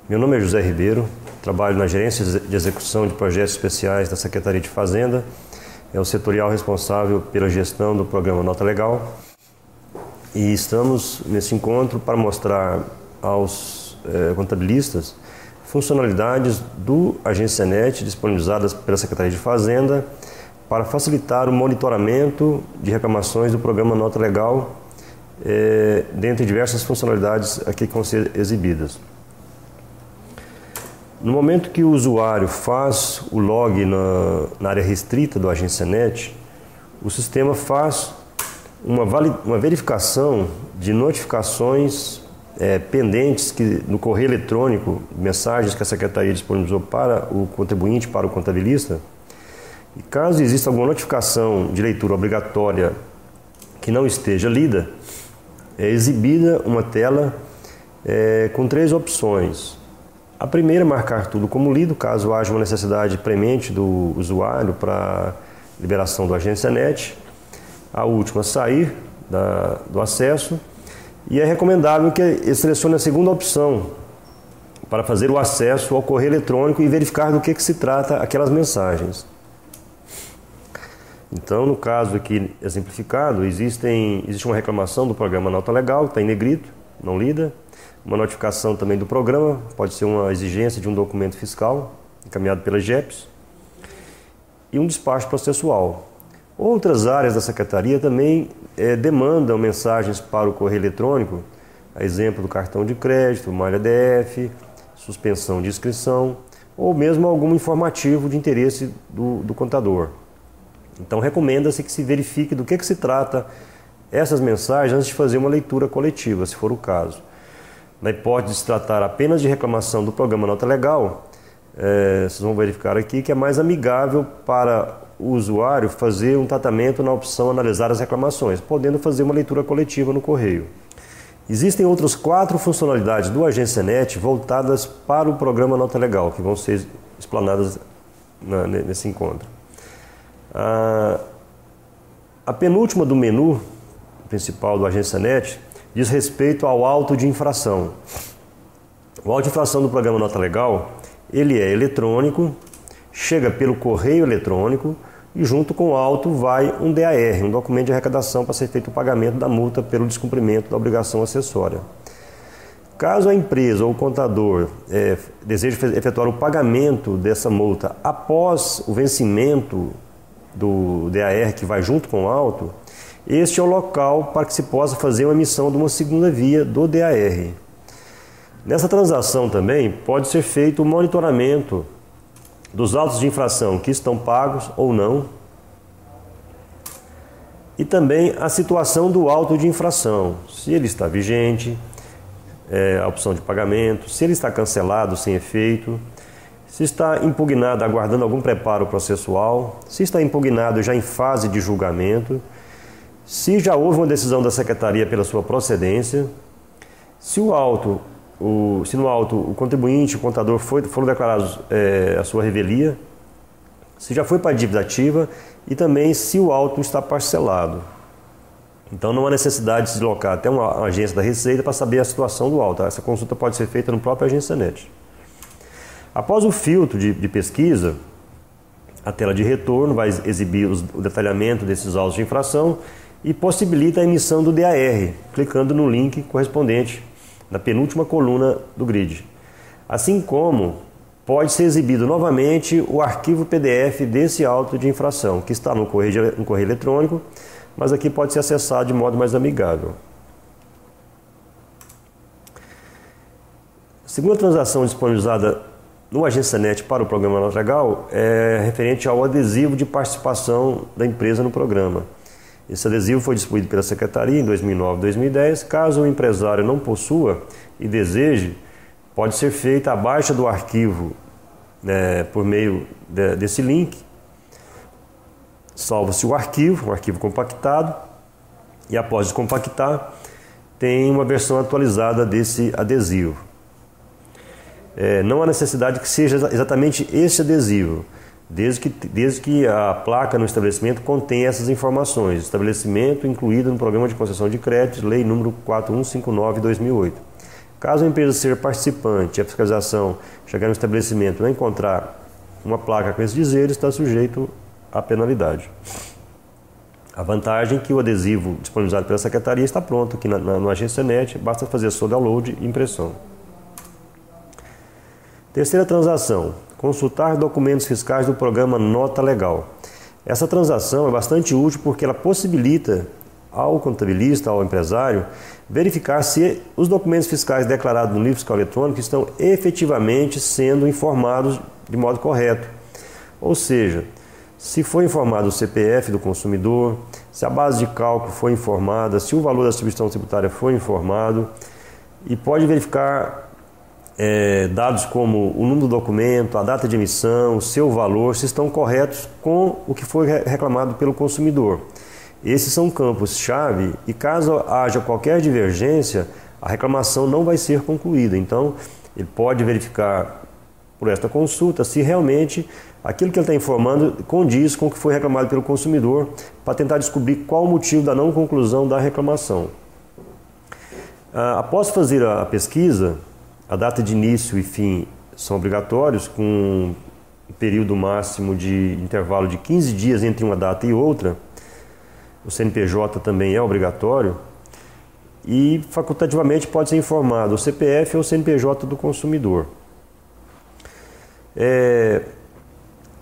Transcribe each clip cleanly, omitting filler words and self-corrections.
Meu nome é José Ribeiro, trabalho na Gerência de Execução de Projetos Especiais da Secretaria de Fazenda, é o setorial responsável pela gestão do programa Nota Legal, e estamos nesse encontro para mostrar aos contabilistas funcionalidades do AgênciaNet disponibilizadas pela Secretaria de Fazenda para facilitar o monitoramento de reclamações do programa Nota Legal, dentre diversas funcionalidades aqui que vão ser exibidas. No momento que o usuário faz o log na área restrita do AgênciaNet, o sistema faz uma verificação de notificações pendentes no correio eletrônico, mensagens que a Secretaria disponibilizou para o contribuinte, para o contabilista. E caso exista alguma notificação de leitura obrigatória que não esteja lida, é exibida uma tela com 3 opções. A primeira, marcar tudo como lido, caso haja uma necessidade premente do usuário para liberação do AgênciaNet. A última, sair do acesso. E é recomendável que ele selecione a segunda opção para fazer o acesso ao correio eletrônico e verificar do que se trata aquelas mensagens. Então, no caso aqui exemplificado, existe uma reclamação do programa Nota Legal, que está em negrito, não lida. Uma notificação também do programa, pode ser uma exigência de um documento fiscal encaminhado pela GEPS, e um despacho processual. Outras áreas da Secretaria também demandam mensagens para o correio eletrônico, a exemplo do cartão de crédito, malha DF, suspensão de inscrição, ou mesmo algum informativo de interesse do contador. Então recomenda-se que se verifique do que se trata essas mensagens antes de fazer uma leitura coletiva, se for o caso. Na hipótese de se tratar apenas de reclamação do programa Nota Legal, vocês vão verificar aqui que é mais amigável para o usuário fazer um tratamento na opção analisar as reclamações, podendo fazer uma leitura coletiva no correio. Existem outras 4 funcionalidades do AgênciaNet voltadas para o programa Nota Legal, que vão ser explanadas nesse encontro. A penúltima do menu principal do AgênciaNet diz respeito ao auto de infração. O auto de infração do programa Nota Legal, ele é eletrônico, chega pelo correio eletrônico e junto com o auto vai um DAR, um documento de arrecadação para ser feito o pagamento da multa pelo descumprimento da obrigação acessória. Caso a empresa ou o contador deseje efetuar o pagamento dessa multa após o vencimento do DAR que vai junto com o auto, este é o local para que se possa fazer uma emissão de uma segunda via do DAR. Nessa transação também pode ser feito o monitoramento dos autos de infração que estão pagos ou não, e também a situação do auto de infração, se ele está vigente, a opção de pagamento, se ele está cancelado sem efeito, se está impugnado aguardando algum preparo processual, se está impugnado já em fase de julgamento, se já houve uma decisão da Secretaria pela sua procedência, se no auto o contribuinte, o contador foram declarados a sua revelia, se já foi para a dívida ativa e também se o auto está parcelado. Então não há necessidade de se deslocar até uma agência da Receita para saber a situação do auto. Essa consulta pode ser feita no próprio AgênciaNet. Após o filtro de pesquisa, a tela de retorno vai exibir o detalhamento desses autos de infração e possibilita a emissão do DAR, clicando no link correspondente na penúltima coluna do grid. Assim como pode ser exibido novamente o arquivo PDF desse auto de infração, que está no correio eletrônico, mas aqui pode ser acessado de modo mais amigável. A segunda transação disponibilizada no AgênciaNet para o programa Nota Legal é referente ao adesivo de participação da empresa no programa. Esse adesivo foi distribuído pela Secretaria em 2009 e 2010. Caso o empresário não possua e deseje, pode ser feita a baixa do arquivo por meio desse link. Salva-se o arquivo compactado, e após descompactar, tem uma versão atualizada desse adesivo. Não há necessidade que seja exatamente esse adesivo, desde que a placa no estabelecimento contenha essas informações. Estabelecimento incluído no Programa de Concessão de Créditos, Lei número 4159/2008. Caso a empresa seja participante e a fiscalização chegar no estabelecimento e não encontrar uma placa com esses dizeres, está sujeito à penalidade. A vantagem é que o adesivo disponibilizado pela Secretaria está pronto aqui no Agência Net, basta fazer seu download e impressão. Terceira transação, consultar documentos fiscais do programa Nota Legal. Essa transação é bastante útil porque ela possibilita ao contabilista, ao empresário, verificar se os documentos fiscais declarados no livro fiscal eletrônico estão efetivamente sendo informados de modo correto. Ou seja, se foi informado o CPF do consumidor, se a base de cálculo foi informada, se o valor da substituição tributária foi informado, e pode verificar dados como o número do documento, a data de emissão, o seu valor, se estão corretos com o que foi reclamado pelo consumidor. Esses são campos-chave e caso haja qualquer divergência, a reclamação não vai ser concluída. Então, ele pode verificar por esta consulta se realmente aquilo que ele está informando condiz com o que foi reclamado pelo consumidor, para tentar descobrir qual o motivo da não conclusão da reclamação. Após fazer a pesquisa, a data de início e fim são obrigatórios, com um período máximo de intervalo de 15 dias entre uma data e outra. O CNPJ também é obrigatório e facultativamente pode ser informado o CPF ou o CNPJ do consumidor.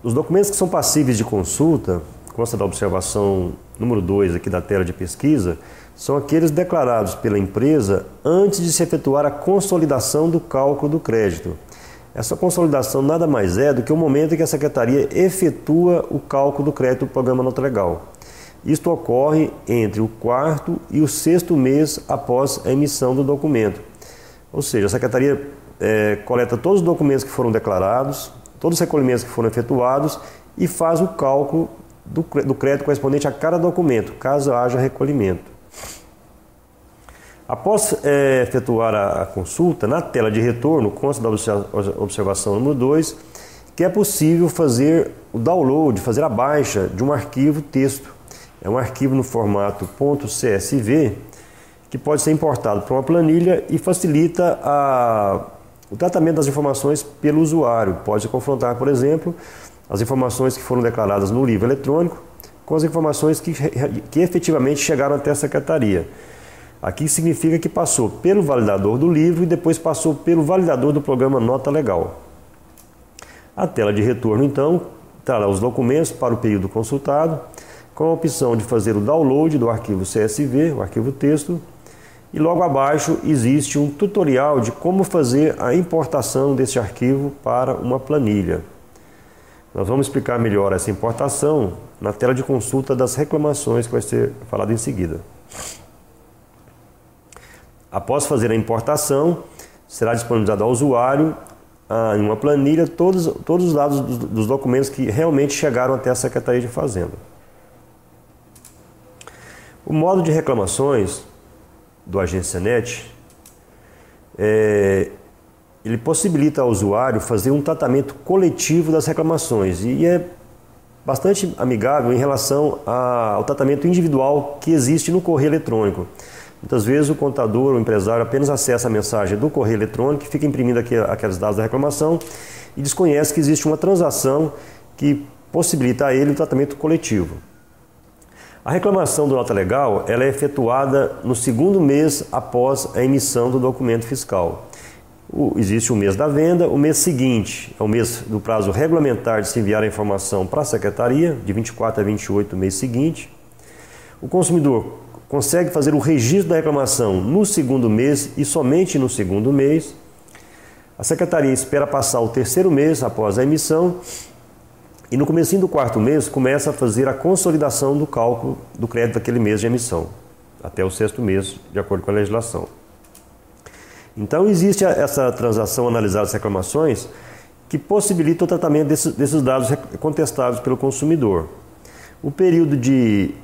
Os documentos que são passíveis de consulta, consta da observação número 2 aqui da tela de pesquisa, são aqueles declarados pela empresa antes de se efetuar a consolidação do cálculo do crédito. Essa consolidação nada mais é do que o momento em que a Secretaria efetua o cálculo do crédito do programa Nota Legal. Isto ocorre entre o 4º e o 6º mês após a emissão do documento. Ou seja, a Secretaria coleta todos os documentos que foram declarados, todos os recolhimentos que foram efetuados e faz o cálculo do crédito correspondente a cada documento, caso haja recolhimento. Após efetuar a consulta, na tela de retorno, consta da observação número 2, que é possível fazer o download, fazer a baixa de um arquivo texto. É um arquivo no formato .csv que pode ser importado para uma planilha e facilita o tratamento das informações pelo usuário. Pode confrontar, por exemplo, as informações que foram declaradas no livro eletrônico com as informações que efetivamente chegaram até a Secretaria. Aqui significa que passou pelo validador do livro e depois passou pelo validador do programa Nota Legal. A tela de retorno, então, trará os documentos para o período consultado, com a opção de fazer o download do arquivo CSV, o arquivo texto, e logo abaixo existe um tutorial de como fazer a importação desse arquivo para uma planilha. Nós vamos explicar melhor essa importação na tela de consulta das reclamações que vai ser falado em seguida. Após fazer a importação, será disponibilizado ao usuário em uma planilha todos os dados dos documentos que realmente chegaram até a Secretaria de Fazenda. O modo de reclamações do Agência Net, ele possibilita ao usuário fazer um tratamento coletivo das reclamações e é bastante amigável em relação ao tratamento individual que existe no correio eletrônico. Muitas vezes o contador ou o empresário apenas acessa a mensagem do correio eletrônico, fica imprimindo aqueles dados da reclamação e desconhece que existe uma transação que possibilita a ele o tratamento coletivo. A reclamação do Nota Legal ela é efetuada no 2º mês após a emissão do documento fiscal. Existe o mês da venda, o mês seguinte é o mês do prazo regulamentar de se enviar a informação para a Secretaria, de 24 a 28 do mês seguinte. O consumidor consegue fazer o registro da reclamação no 2º mês e somente no 2º mês. A Secretaria espera passar o 3º mês após a emissão e no comecinho do 4º mês começa a fazer a consolidação do cálculo do crédito daquele mês de emissão, até o 6º mês, de acordo com a legislação. Então existe essa transação analisada das reclamações que possibilita o tratamento desses dados contestados pelo consumidor. O período de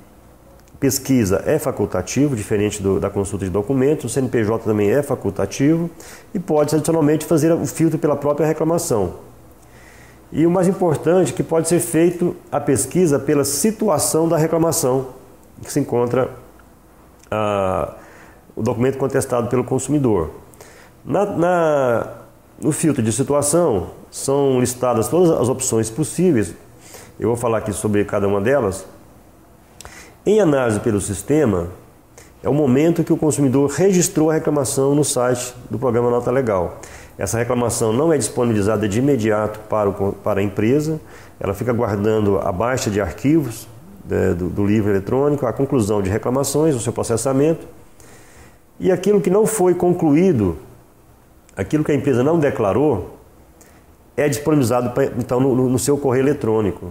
pesquisa é facultativo, diferente da consulta de documentos, o CNPJ também é facultativo e pode adicionalmente fazer o filtro pela própria reclamação. E o mais importante, que pode ser feito a pesquisa pela situação da reclamação, que se encontra o documento contestado pelo consumidor. No filtro de situação são listadas todas as opções possíveis. Eu vou falar aqui sobre cada uma delas. Em análise pelo sistema, é o momento que o consumidor registrou a reclamação no site do programa Nota Legal. Essa reclamação não é disponibilizada de imediato para a empresa, ela fica guardando a baixa de arquivos do livro eletrônico, a conclusão de reclamações, o seu processamento, e aquilo que não foi concluído, aquilo que a empresa não declarou, é disponibilizado então no seu correio eletrônico.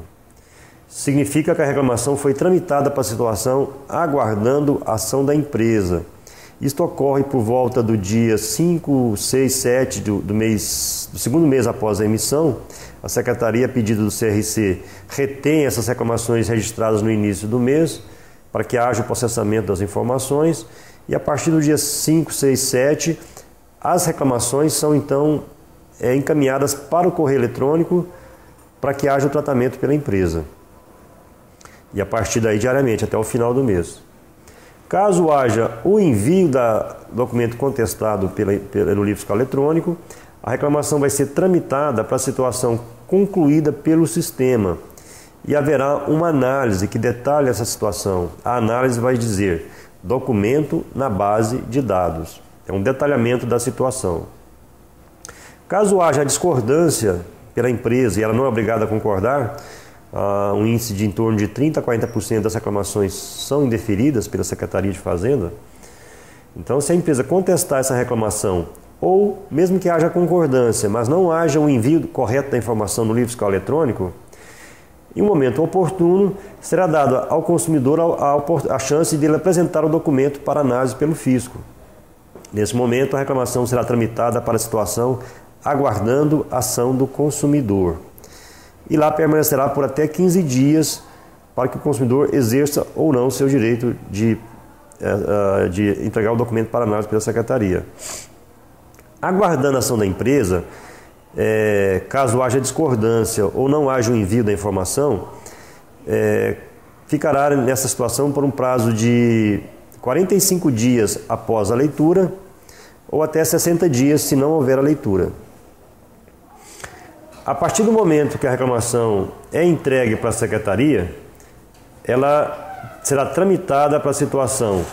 Significa que a reclamação foi tramitada para a situação aguardando a ação da empresa. Isto ocorre por volta do dia 5, 6, 7 do segundo mês após a emissão. A Secretaria, a pedido do CRC, retém essas reclamações registradas no início do mês para que haja o processamento das informações. E a partir do dia 5, 6, 7, as reclamações são então encaminhadas para o correio eletrônico para que haja o tratamento pela empresa. E a partir daí diariamente, até o final do mês. Caso haja o envio do documento contestado pelo livro fiscal eletrônico, a reclamação vai ser tramitada para a situação concluída pelo sistema e haverá uma análise que detalhe essa situação. A análise vai dizer documento na base de dados. É um detalhamento da situação. Caso haja discordância pela empresa e ela não é obrigada a concordar, um índice de em torno de 30% a 40% das reclamações são indeferidas pela Secretaria de Fazenda. Então, se a empresa contestar essa reclamação, ou mesmo que haja concordância, mas não haja um envio correto da informação no livro fiscal eletrônico, em um momento oportuno, será dada ao consumidor a chance de ele apresentar o documento para análise pelo fisco. Nesse momento, a reclamação será tramitada para a situação aguardando a ação do consumidor. E lá permanecerá por até 15 dias para que o consumidor exerça ou não o seu direito de entregar o documento para análise pela Secretaria. Aguardando a ação da empresa, caso haja discordância ou não haja o envio da informação, ficará nessa situação por um prazo de 45 dias após a leitura ou até 60 dias se não houver a leitura. A partir do momento que a reclamação é entregue para a Secretaria, ela será tramitada para a situação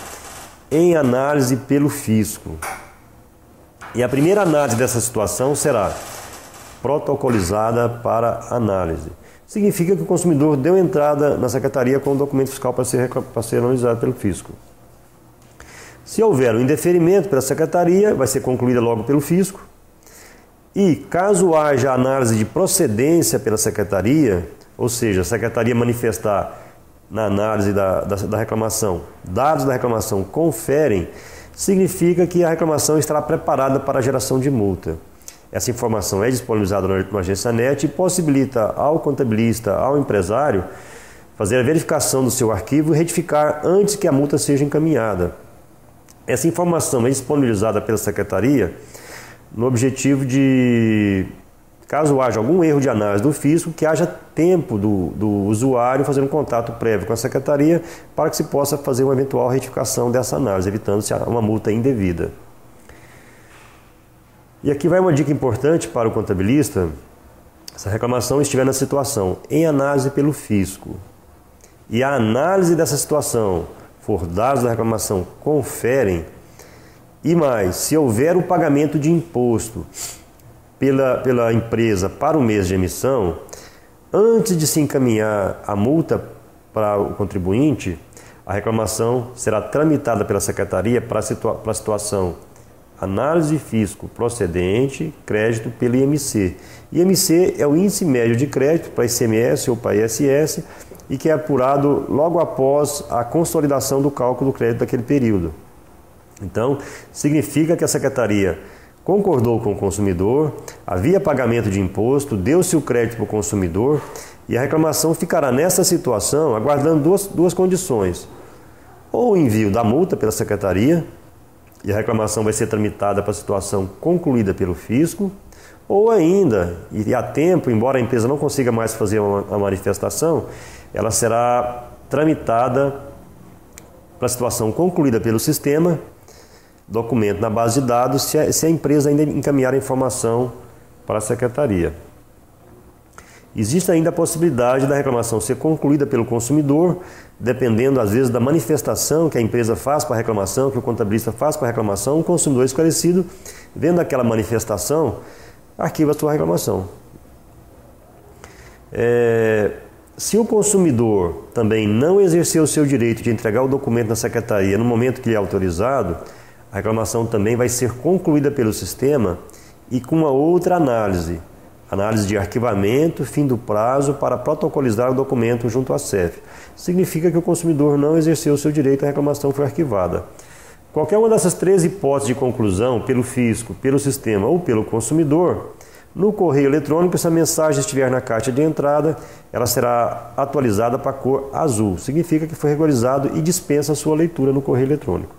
em análise pelo fisco. E a primeira análise dessa situação será protocolizada para análise. Significa que o consumidor deu entrada na Secretaria com o documento fiscal para ser analisado pelo fisco. Se houver um indeferimento pela Secretaria, vai ser concluída logo pelo fisco. E caso haja análise de procedência pela Secretaria, ou seja, a Secretaria manifestar na análise da reclamação, dados da reclamação conferem, significa que a reclamação estará preparada para a geração de multa. Essa informação é disponibilizada no Agência Net e possibilita ao contabilista, ao empresário, fazer a verificação do seu arquivo e retificar antes que a multa seja encaminhada. Essa informação é disponibilizada pela Secretaria no objetivo de, caso haja algum erro de análise do fisco, que haja tempo do usuário fazer um contato prévio com a Secretaria para que se possa fazer uma eventual retificação dessa análise, evitando-se uma multa indevida. E aqui vai uma dica importante para o contabilista: se a reclamação estiver na situação em análise pelo fisco e a análise dessa situação for dados da reclamação conferem, e mais, se houver o pagamento de imposto pela empresa para o mês de emissão, antes de se encaminhar a multa para o contribuinte, a reclamação será tramitada pela Secretaria para a situação análise fisco procedente, crédito pelo IMC. IMC é o Índice Médio de Crédito para ICMS ou para ISS e que é apurado logo após a consolidação do cálculo do crédito daquele período. Então, significa que a Secretaria concordou com o consumidor, havia pagamento de imposto, deu-se o crédito para o consumidor e a reclamação ficará nessa situação aguardando duas condições. Ou o envio da multa pela Secretaria, e a reclamação vai ser tramitada para a situação concluída pelo fisco, ou ainda, e há tempo, embora a empresa não consiga mais fazer uma manifestação, ela será tramitada para a situação concluída pelo sistema, documento na base de dados se a empresa ainda encaminhar a informação para a secretaria. Existe ainda a possibilidade da reclamação ser concluída pelo consumidor, dependendo às vezes da manifestação que a empresa faz para a reclamação, que o contabilista faz para a reclamação. O consumidor esclarecido, vendo aquela manifestação, arquiva a sua reclamação. Se o consumidor também não exercer o seu direito de entregar o documento na secretaria no momento que ele é autorizado, a reclamação também vai ser concluída pelo sistema e com uma outra análise de arquivamento, fim do prazo para protocolizar o documento junto à CEF. Significa que o consumidor não exerceu o seu direito, a reclamação foi arquivada. Qualquer uma dessas três hipóteses de conclusão, pelo fisco, pelo sistema ou pelo consumidor, no correio eletrônico, se a mensagem estiver na caixa de entrada, ela será atualizada para a cor azul. Significa que foi regularizado e dispensa a sua leitura no correio eletrônico.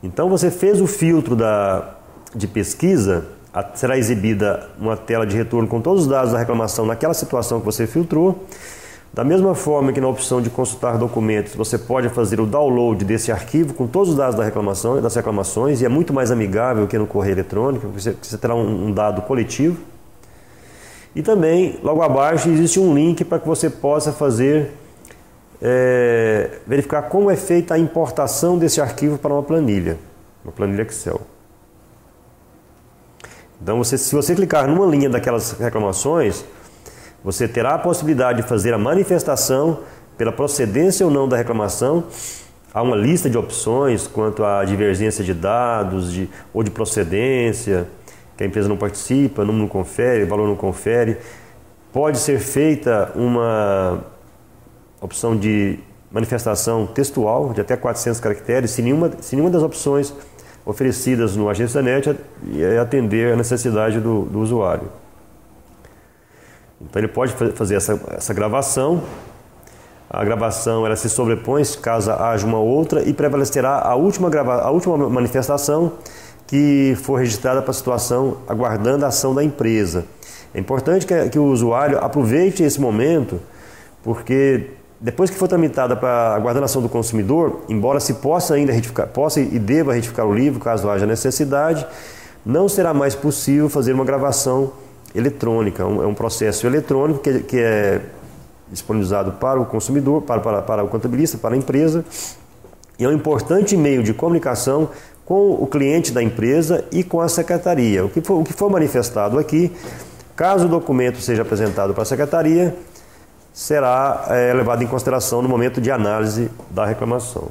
Então você fez o filtro de pesquisa, será exibida uma tela de retorno com todos os dados da reclamação naquela situação que você filtrou. Da mesma forma que na opção de consultar documentos, você pode fazer o download desse arquivo com todos os dados das reclamações, e é muito mais amigável que no correio eletrônico, porque você terá um dado coletivo. E também, logo abaixo, existe um link para que você possa verificar como é feita a importação desse arquivo para uma planilha Excel. Então, se você clicar numa linha daquelas reclamações, você terá a possibilidade de fazer a manifestação pela procedência ou não da reclamação. Há uma lista de opções quanto à divergência de dados ou de procedência, que a empresa não participa, número não confere, valor não confere. Pode ser feita uma opção de manifestação textual de até 400 caracteres, se nenhuma das opções oferecidas no Agência da NET atender a necessidade do usuário. Então ele pode fazer essa gravação. A gravação ela se sobrepõe caso haja uma outra e prevalecerá a última manifestação que for registrada para a situação, aguardando a ação da empresa. É importante que o usuário aproveite esse momento, porque depois que for tramitada para aguardando a ação do consumidor, embora se possa ainda possa e deva retificar o livro, caso haja necessidade, não será mais possível fazer uma gravação eletrônica. É um processo eletrônico que é disponibilizado para o consumidor, para o contabilista, para a empresa, e é um importante meio de comunicação com o cliente da empresa e com a secretaria. O que for manifestado aqui, caso o documento seja apresentado para a secretaria, será levado em consideração no momento de análise da reclamação.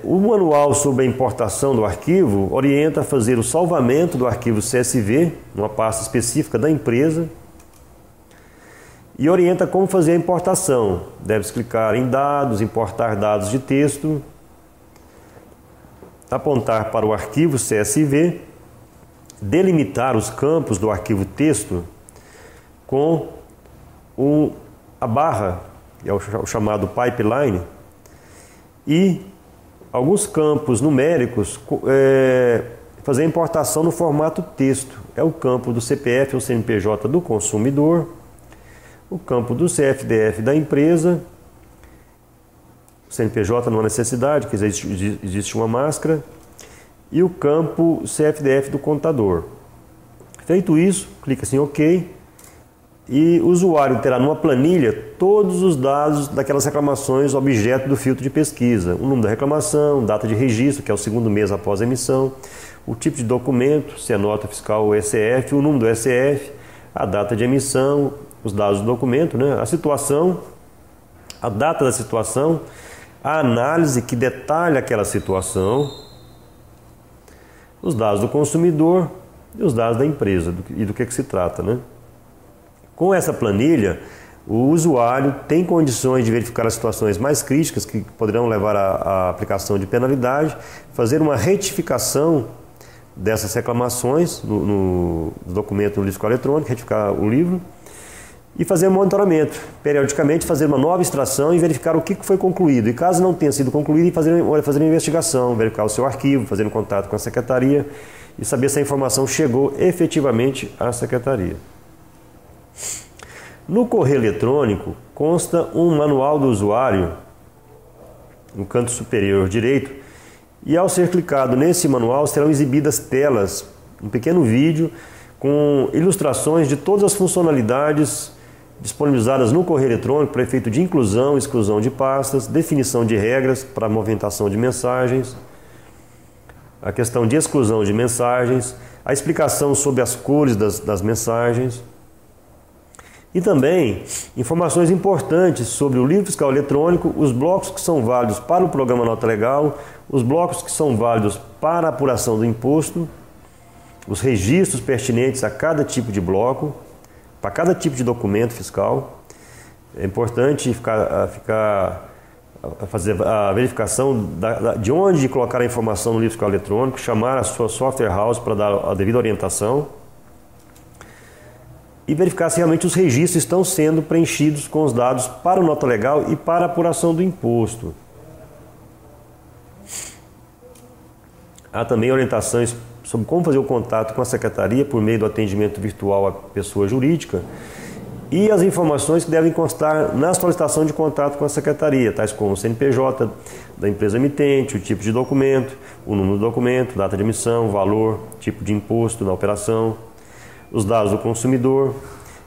O manual sobre a importação do arquivo orienta a fazer o salvamento do arquivo CSV, numa pasta específica da empresa, e orienta como fazer a importação. Deve-se clicar em dados, importar dados de texto, apontar para o arquivo CSV, delimitar os campos do arquivo texto com a barra, que é o chamado pipeline, e alguns campos numéricos, fazer a importação no formato texto. É o campo do CPF ou CNPJ do consumidor, o campo do CFDF da empresa, o CNPJ não há necessidade, que existe uma máscara, e o campo CFDF do contador. Feito isso, clica em OK, e o usuário terá numa planilha todos os dados daquelas reclamações objeto do filtro de pesquisa. O número da reclamação, data de registro, que é o segundo mês após a emissão, o tipo de documento, se é nota fiscal ou SF, o número do SF, a data de emissão, os dados do documento, a situação, a data da situação, a análise que detalha aquela situação, os dados do consumidor e os dados da empresa e do que se trata, Com essa planilha, o usuário tem condições de verificar as situações mais críticas que poderão levar à aplicação de penalidade, fazer uma retificação dessas reclamações no documento no livro eletrônico, retificar o livro e fazer um monitoramento. Periodicamente fazer uma nova extração e verificar o que foi concluído. E caso não tenha sido concluído, fazer uma investigação, verificar o seu arquivo, fazer um contato com a secretaria e saber se a informação chegou efetivamente à secretaria. No correio eletrônico consta um manual do usuário no canto superior direito, e ao ser clicado nesse manual serão exibidas telas, um pequeno vídeo com ilustrações de todas as funcionalidades disponibilizadas no correio eletrônico para efeito de inclusão e exclusão de pastas, definição de regras para movimentação de mensagens, a questão de exclusão de mensagens, a explicação sobre as cores das mensagens e também informações importantes sobre o livro fiscal eletrônico, os blocos que são válidos para o programa Nota Legal, os blocos que são válidos para a apuração do imposto, os registros pertinentes a cada tipo de bloco, para cada tipo de documento fiscal. É importante fazer a verificação de onde colocar a informação no livro fiscal eletrônico, chamar a sua software house para dar a devida orientação e verificar se realmente os registros estão sendo preenchidos com os dados para o Nota Legal e para a apuração do imposto. Há também orientações sobre como fazer o contato com a Secretaria por meio do atendimento virtual à pessoa jurídica e as informações que devem constar na solicitação de contato com a Secretaria, tais como o CNPJ da empresa emitente, o tipo de documento, o número do documento, data de emissão, valor, tipo de imposto na operação, os dados do consumidor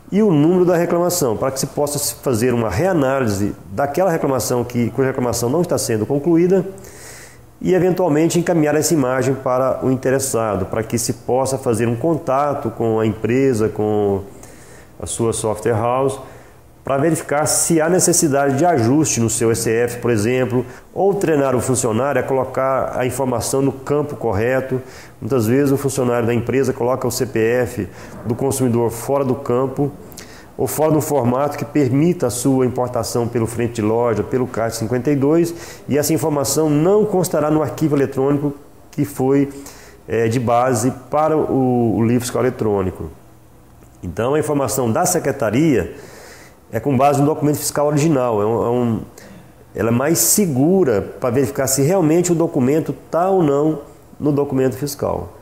e o número da reclamação, para que se possa fazer uma reanálise daquela reclamação cuja reclamação não está sendo concluída e eventualmente encaminhar essa imagem para o interessado, para que se possa fazer um contato com a empresa, com a sua software house, para verificar se há necessidade de ajuste no seu ECF, por exemplo, ou treinar o funcionário a colocar a informação no campo correto. Muitas vezes o funcionário da empresa coloca o CPF do consumidor fora do campo ou fora do formato que permita a sua importação pelo frente de loja, pelo CART 52, e essa informação não constará no arquivo eletrônico que foi de base para o livro fiscal eletrônico. Então a informação da Secretaria é com base no documento fiscal original, ela é mais segura para verificar se realmente o documento está ou não no documento fiscal.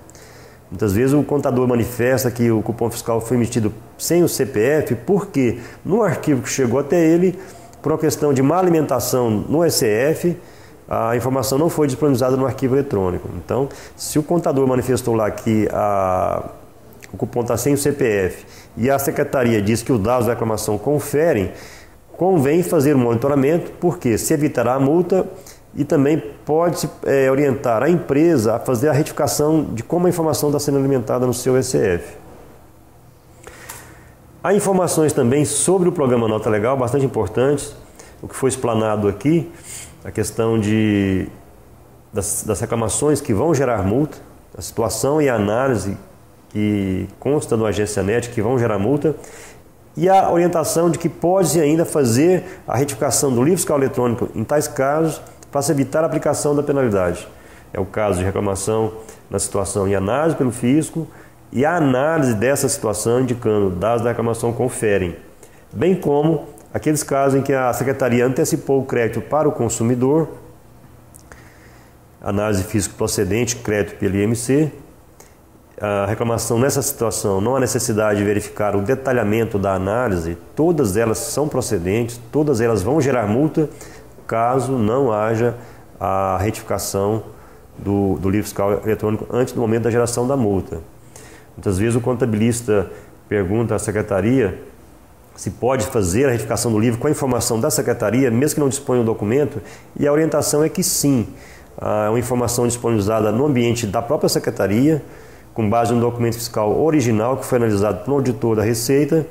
Muitas vezes o contador manifesta que o cupom fiscal foi emitido sem o CPF porque no arquivo que chegou até ele, por uma questão de má alimentação no ECF, a informação não foi disponibilizada no arquivo eletrônico. Então, se o contador manifestou lá que o cupom está sem o CPF e a Secretaria diz que os dados da reclamação conferem, convém fazer o monitoramento, porque se evitará a multa e também pode orientar a empresa a fazer a retificação de como a informação está sendo alimentada no seu ECF. Há informações também sobre o programa Nota Legal, bastante importantes, o que foi explanado aqui, a questão das reclamações que vão gerar multa, a situação e a análise que consta no Agência Net que vão gerar multa, e a orientação de que pode-se ainda fazer a retificação do livro fiscal eletrônico em tais casos para se evitar a aplicação da penalidade. É o caso de reclamação na situação em análise pelo fisco e a análise dessa situação indicando dados da reclamação conferem, bem como aqueles casos em que a Secretaria antecipou o crédito para o consumidor, análise fisco procedente, crédito pelo IMC. A reclamação nessa situação não há necessidade de verificar o detalhamento da análise, todas elas são procedentes, todas elas vão gerar multa caso não haja a retificação do livro fiscal eletrônico antes do momento da geração da multa. Muitas vezes o contabilista pergunta à Secretaria se pode fazer a retificação do livro com a informação da Secretaria, mesmo que não disponha o documento, e a orientação é que sim, é uma informação disponibilizada no ambiente da própria Secretaria, com base no documento fiscal original que foi analisado por um auditor da Receita.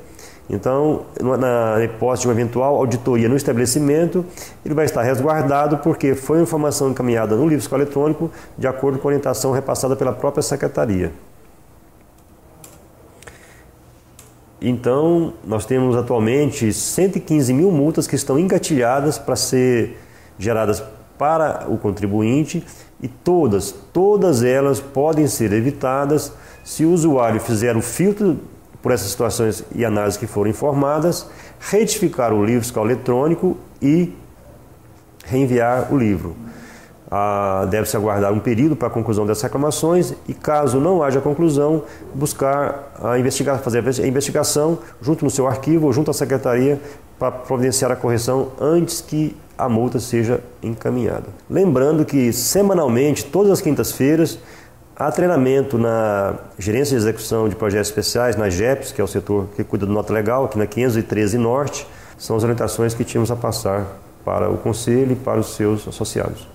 Então, na hipótese de uma eventual auditoria no estabelecimento, ele vai estar resguardado porque foi uma informação encaminhada no livro fiscal eletrônico de acordo com a orientação repassada pela própria Secretaria. Então, nós temos atualmente 115 mil multas que estão engatilhadas para ser geradas para o contribuinte e todas elas podem ser evitadas se o usuário fizer o filtro por essas situações e análises que foram informadas, retificar o livro fiscal eletrônico e reenviar o livro. Deve-se aguardar um período para a conclusão dessas reclamações e, caso não haja conclusão, buscar fazer a investigação junto no seu arquivo ou junto à Secretaria para providenciar a correção antes que a multa seja encaminhada. Lembrando que semanalmente, todas as quintas-feiras, há treinamento na Gerência de Execução de Projetos Especiais, na GEPS, que é o setor que cuida do Nota Legal, aqui na 513 Norte. São as orientações que tínhamos a passar para o Conselho e para os seus associados.